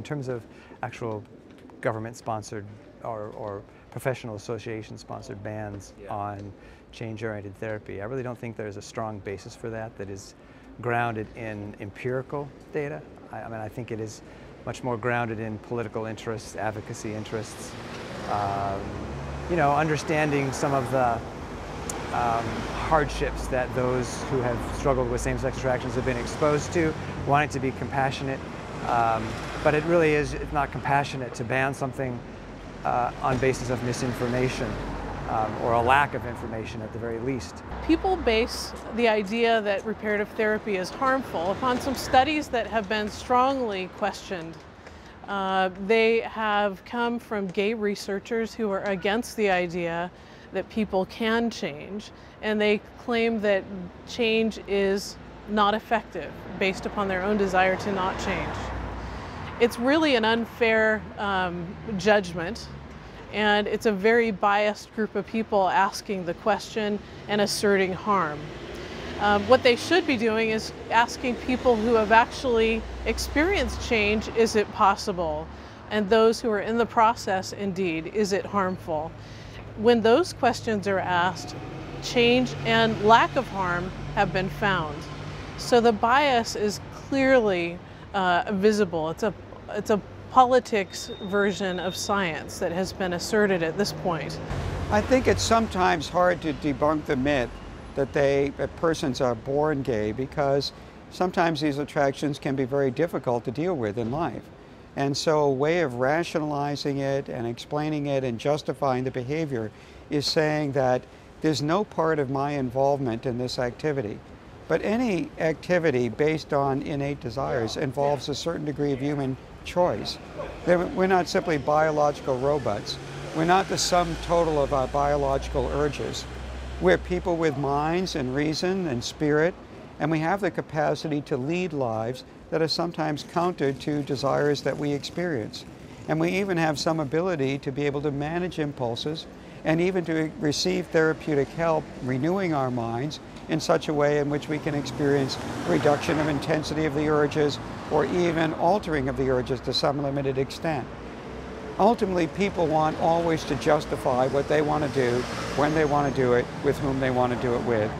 terms of actual government-sponsored or professional association-sponsored bans on change-oriented therapy, I really don't think there's a strong basis for that that is grounded in empirical data. I mean, I think it is much more grounded in political interests, advocacy interests, you know, understanding some of the hardships that those who have struggled with same-sex attractions have been exposed to, wanting to be compassionate. But it really is not compassionate to ban something on basis of misinformation or a lack of information at the very least. People base the idea that reparative therapy is harmful upon some studies that have been strongly questioned. They have come from gay researchers who are against the idea that people can change, and they claim that change is not effective based upon their own desire to not change. It's really an unfair judgment, and it's a very biased group of people asking the question and asserting harm. What they should be doing is asking people who have actually experienced change, is it possible? And those who are in the process, indeed, is it harmful? When those questions are asked, change and lack of harm have been found. So the bias is clearly visible. It's a politics version of science that has been asserted at this point. I think it's sometimes hard to debunk the myth that persons are born gay, because sometimes these attractions can be very difficult to deal with in life. And so a way of rationalizing it and explaining it and justifying the behavior is saying that there's no part of my involvement in this activity. But any activity based on innate desires involves a certain degree of human choice. We're not simply biological robots. We're not the sum total of our biological urges. We're people with minds and reason and spirit, and we have the capacity to lead lives that are sometimes counter to desires that we experience. And we even have some ability to be able to manage impulses and even to receive therapeutic help, renewing our minds in such a way in which we can experience reduction of intensity of the urges or even altering of the urges to some limited extent. Ultimately, people want always to justify what they want to do, when they want to do it, with whom they want to do it with.